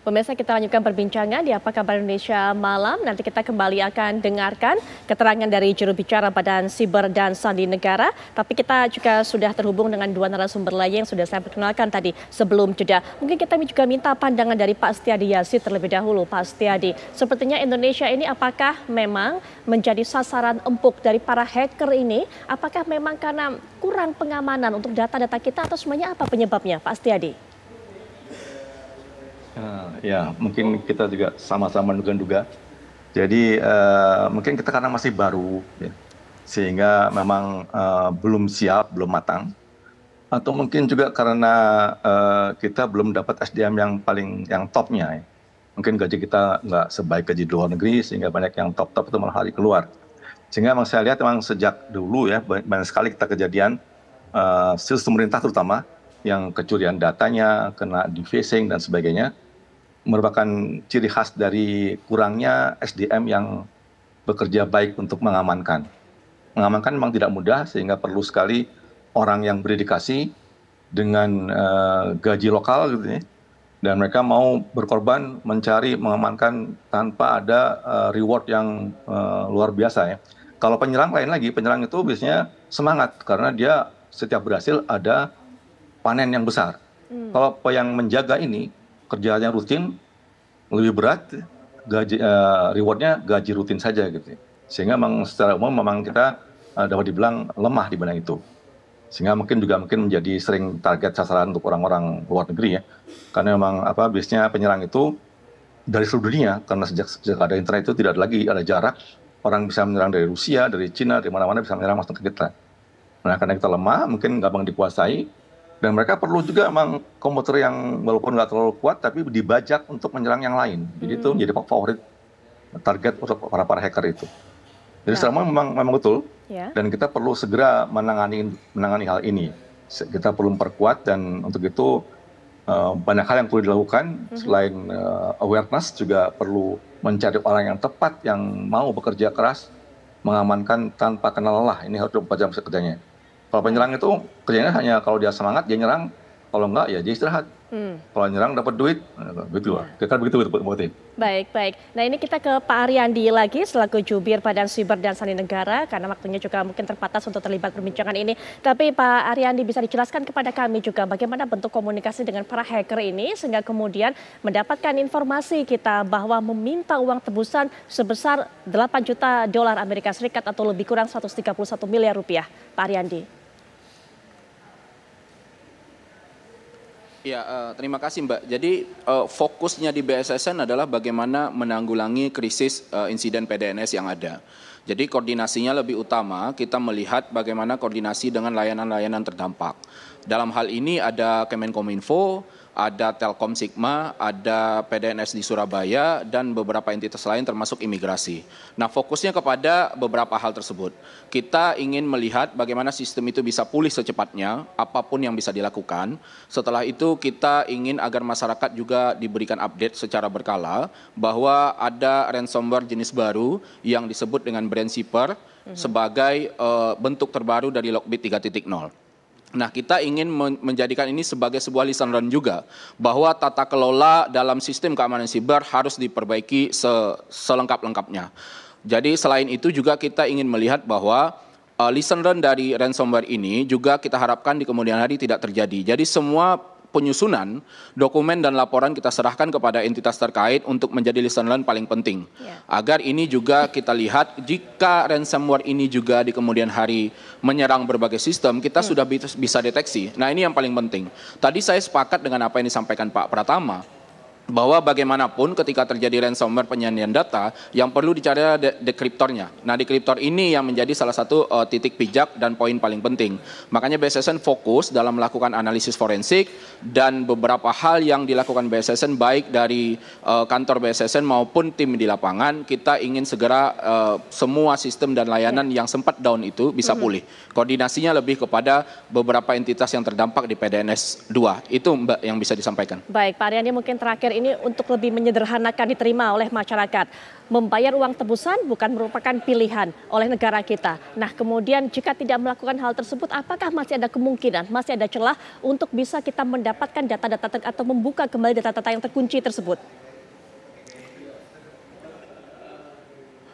Pemirsa, kita lanjutkan perbincangan di Apa Kabar Indonesia Malam. Nanti kita kembali akan dengarkan keterangan dari juru bicara Badan Siber dan Sandi Negara. Tapi kita juga sudah terhubung dengan dua narasumber lain yang sudah saya perkenalkan tadi sebelum jeda. Mungkin kita juga minta pandangan dari Pak Setiadi Yazid terlebih dahulu. Pak Setiadi, sepertinya Indonesia ini apakah memang menjadi sasaran empuk dari para hacker ini? Apakah memang karena kurang pengamanan untuk data-data kita atau semuanya apa penyebabnya, Pak Setiadi? Ya, mungkin kita juga sama-sama menduga. Jadi mungkin kita karena masih baru, ya, sehingga memang belum siap, belum matang. Atau mungkin juga karena kita belum dapat SDM yang topnya. Ya. Mungkin gaji kita nggak sebaik gaji di luar negeri, sehingga banyak yang top-top itu malah hari keluar. Sehingga memang saya lihat memang sejak dulu ya banyak sekali kita kejadian sistem pemerintah terutama yang kecurian datanya, kena defacing dan sebagainya. Merupakan ciri khas dari kurangnya SDM yang bekerja baik untuk mengamankan. Mengamankan memang tidak mudah sehingga perlu sekali orang yang berdedikasi dengan gaji lokal gitu ya. Dan mereka mau berkorban mencari mengamankan tanpa ada reward yang luar biasa ya. Kalau penyerang lain lagi, penyerang itu biasanya semangat karena dia setiap berhasil ada panen yang besar. Kalau yang menjaga ini kerjanya rutin, lebih berat, rewardnya gaji rutin saja gitu. Sehingga memang secara umum memang kita dapat dibilang lemah di bidang itu. Sehingga mungkin menjadi sering target sasaran untuk orang-orang luar negeri ya. Karena memang biasanya penyerang itu dari seluruh dunia, karena sejak ada internet itu tidak lagi ada jarak, orang bisa menyerang dari Rusia, dari Cina, dari mana-mana bisa menyerang masuk ke kita. Nah karena kita lemah, mungkin gampang dikuasai. Dan mereka perlu juga memang komputer yang walaupun nggak terlalu kuat tapi dibajak untuk menyerang yang lain. Jadi itu menjadi favorit target untuk para hacker itu. Jadi selama memang betul. Dan kita perlu segera menangani hal ini. Kita perlu memperkuat dan untuk itu banyak hal yang perlu dilakukan. Selain awareness juga perlu mencari orang yang tepat yang mau bekerja keras mengamankan tanpa kenal lelah. Ini harus 24 jam kerjanya. Kalau penyerang itu kerjanya hanya kalau dia semangat dia nyerang, kalau enggak ya dia istirahat. Kalau nyerang dapat duit, begitu lah. Kira-kira begitu Bu. Baik. Nah ini kita ke Pak Ariandi lagi selaku jubir Badan Siber dan Sandi Negara karena waktunya juga mungkin terbatas untuk terlibat perbincangan ini. Tapi Pak Ariandi bisa dijelaskan kepada kami juga bagaimana bentuk komunikasi dengan para hacker ini sehingga kemudian mendapatkan informasi kita bahwa meminta uang tebusan sebesar 8 juta dolar Amerika Serikat atau lebih kurang 131 miliar rupiah. Pak Ariandi. Ya, terima kasih Mbak. Jadi fokusnya di BSSN adalah bagaimana menanggulangi krisis insiden PDNS yang ada. Jadi koordinasinya lebih utama kita melihat bagaimana koordinasi dengan layanan-layanan terdampak. Dalam hal ini ada Kemenkominfo, ada Telkom Sigma, ada PDNS di Surabaya, dan beberapa entitas lain termasuk imigrasi. Nah fokusnya kepada beberapa hal tersebut. Kita ingin melihat bagaimana sistem itu bisa pulih secepatnya, apapun yang bisa dilakukan. Setelah itu kita ingin agar masyarakat juga diberikan update secara berkala, bahwa ada ransomware jenis baru yang disebut dengan Brandshipper sebagai bentuk terbaru dari Lockbit 3.0. Nah kita ingin menjadikan ini sebagai sebuah lesson learned juga bahwa tata kelola dalam sistem keamanan siber harus diperbaiki selengkap-lengkapnya. Jadi selain itu juga kita ingin melihat bahwa lesson learned dari ransomware ini juga kita harapkan di kemudian hari tidak terjadi. Jadi semua penyusunan dokumen dan laporan kita serahkan kepada entitas terkait untuk menjadi lesson learned paling penting. Agar ini juga kita lihat jika ransomware ini juga di kemudian hari menyerang berbagai sistem, kita sudah bisa deteksi. Nah ini yang paling penting. Tadi saya sepakat dengan apa yang disampaikan Pak Pratama, bahwa bagaimanapun ketika terjadi ransomware penyandian data, yang perlu dicari dekriptornya. Nah, dekriptor ini yang menjadi salah satu titik pijak dan poin paling penting. Makanya BSSN fokus dalam melakukan analisis forensik dan beberapa hal yang dilakukan BSSN baik dari kantor BSSN maupun tim di lapangan, kita ingin segera semua sistem dan layanan yang sempat down itu bisa pulih. Koordinasinya lebih kepada beberapa entitas yang terdampak di PDNS 2. Itu Mbak yang bisa disampaikan. Baik, Pak Ariandi mungkin terakhir ini untuk lebih menyederhanakan diterima oleh masyarakat. Membayar uang tebusan bukan merupakan pilihan oleh negara kita. Nah, kemudian jika tidak melakukan hal tersebut, apakah masih ada kemungkinan, masih ada celah untuk bisa kita mendapatkan data-data atau membuka kembali data-data yang terkunci tersebut?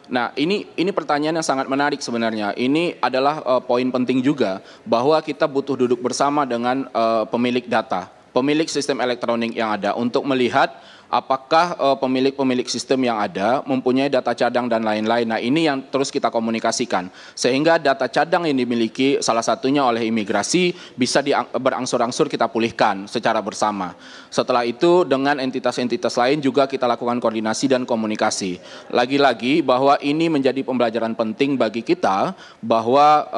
Nah, ini pertanyaan yang sangat menarik sebenarnya. Ini adalah poin penting juga bahwa kita butuh duduk bersama dengan pemilik data, pemilik sistem elektronik yang ada untuk melihat apakah pemilik sistem yang ada mempunyai data cadang dan lain-lain. Nah, ini yang terus kita komunikasikan. Sehingga data cadang yang dimiliki salah satunya oleh imigrasi bisa berangsur-angsur kita pulihkan secara bersama. Setelah itu dengan entitas-entitas lain juga kita lakukan koordinasi dan komunikasi. Lagi-lagi bahwa ini menjadi pembelajaran penting bagi kita bahwa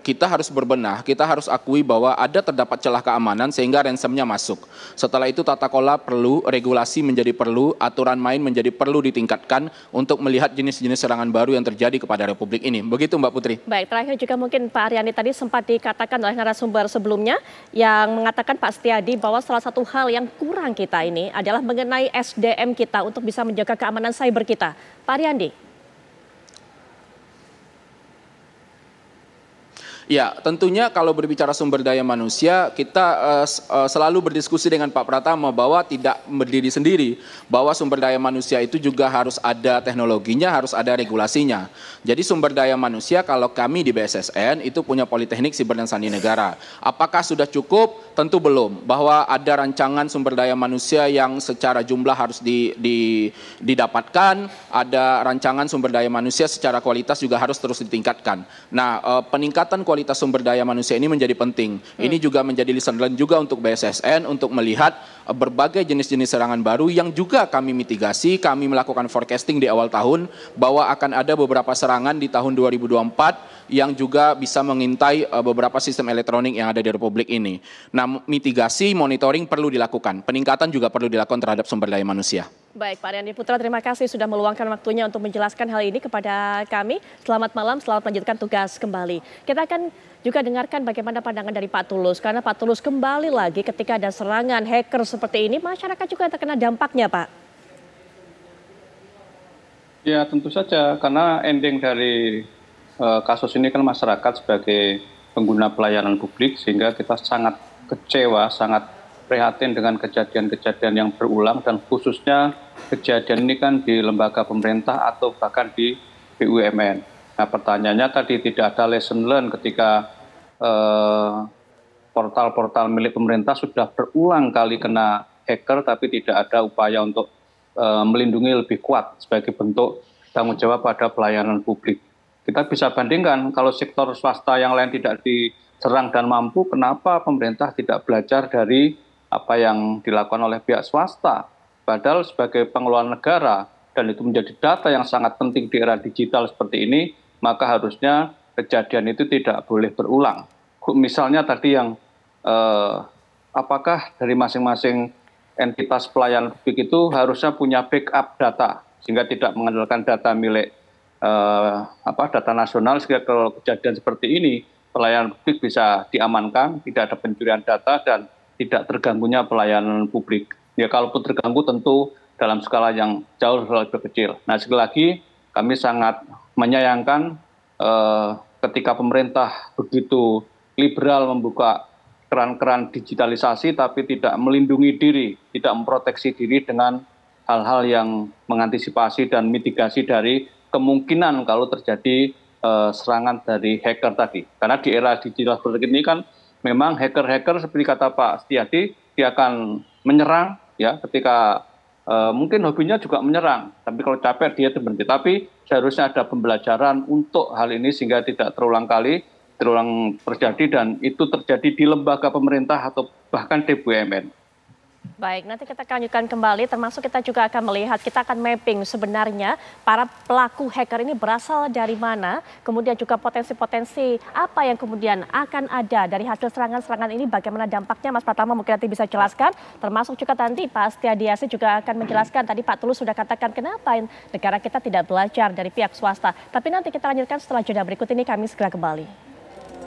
kita harus berbenah, kita harus akui bahwa terdapat celah keamanan sehingga ransomnya masuk. Setelah itu tata kelola perlu, regulasi menjadi perlu, aturan main menjadi perlu ditingkatkan untuk melihat jenis-jenis serangan baru yang terjadi kepada Republik ini. Begitu Mbak Putri. Baik, terakhir juga mungkin Pak Aryani tadi sempat dikatakan oleh narasumber sebelumnya yang mengatakan Pak Setiadi bahwa salah satu hal yang kurang kita ini adalah mengenai SDM kita untuk bisa menjaga keamanan cyber kita. Pak Aryani. Ya, tentunya kalau berbicara sumber daya manusia, kita selalu berdiskusi dengan Pak Pratama bahwa tidak berdiri sendiri, bahwa sumber daya manusia itu juga harus ada teknologinya, harus ada regulasinya. Jadi sumber daya manusia kalau kami di BSSN itu punya Politeknik Siber dan Sandi Negara. Apakah sudah cukup? Tentu belum. Bahwa ada rancangan sumber daya manusia yang secara jumlah harus didapatkan, ada rancangan sumber daya manusia secara kualitas juga harus terus ditingkatkan. Nah, peningkatan kualitas sumber daya manusia ini menjadi penting. Ini juga menjadi lesson learned juga untuk BSSN untuk melihat berbagai jenis-jenis serangan baru yang juga kami mitigasi, kami melakukan forecasting di awal tahun bahwa akan ada beberapa serangan di tahun 2024 yang juga bisa mengintai beberapa sistem elektronik yang ada di Republik ini. Nah, mitigasi, monitoring perlu dilakukan, peningkatan juga perlu dilakukan terhadap sumber daya manusia. Baik, Pak Aryani Putra, terima kasih sudah meluangkan waktunya untuk menjelaskan hal ini kepada kami. Selamat malam, selamat melanjutkan tugas kembali. Kita akan juga dengarkan bagaimana pandangan dari Pak Tulus, karena Pak Tulus kembali lagi ketika ada serangan hacker seperti ini, masyarakat juga terkena dampaknya, Pak. Ya, tentu saja, karena ending dari kasus ini kan masyarakat sebagai pengguna pelayanan publik, sehingga kita sangat kecewa, sangat prihatin dengan kejadian-kejadian yang berulang, dan khususnya kejadian ini kan di lembaga pemerintah atau bahkan di BUMN. Nah, pertanyaannya tadi tidak ada lesson learned ketika portal-portal milik pemerintah sudah berulang kali kena hacker, tapi tidak ada upaya untuk melindungi lebih kuat sebagai bentuk tanggung jawab pada pelayanan publik. Kita bisa bandingkan kalau sektor swasta yang lain tidak diserang dan mampu, kenapa pemerintah tidak belajar dari apa yang dilakukan oleh pihak swasta. Padahal sebagai pengelola negara, dan itu menjadi data yang sangat penting di era digital seperti ini, maka harusnya kejadian itu tidak boleh berulang. Misalnya tadi yang apakah dari masing-masing entitas pelayanan publik itu harusnya punya backup data, sehingga tidak mengandalkan data milik data nasional, sehingga kalau kejadian seperti ini pelayanan publik bisa diamankan, tidak ada pencurian data dan tidak terganggunya pelayanan publik. Ya, kalaupun terganggu tentu dalam skala yang jauh lebih kecil. Nah, sekali lagi kami sangat menyayangkan ketika pemerintah begitu liberal membuka keran-keran digitalisasi tapi tidak melindungi diri, tidak memproteksi diri dengan hal-hal yang mengantisipasi dan mitigasi dari kemungkinan kalau terjadi serangan dari hacker tadi. Karena di era digital seperti ini kan memang hacker-hacker seperti kata Pak Setiadi, dia akan menyerang ya ketika mungkin hobinya juga menyerang, tapi kalau capek dia berhenti. Tapi seharusnya ada pembelajaran untuk hal ini sehingga tidak terulang terjadi, dan itu terjadi di lembaga pemerintah atau bahkan di BUMN. Baik, nanti kita akan lanjutkan kembali, termasuk kita juga akan melihat, kita akan mapping sebenarnya para pelaku hacker ini berasal dari mana, kemudian juga potensi-potensi apa yang kemudian akan ada dari hasil serangan-serangan ini, bagaimana dampaknya. Mas Pratama mungkin nanti bisa jelaskan, termasuk juga nanti Pak Setiadiasi juga akan menjelaskan, tadi Pak Tulus sudah katakan kenapa negara kita tidak belajar dari pihak swasta. Tapi nanti kita lanjutkan setelah jeda berikut ini, kami segera kembali.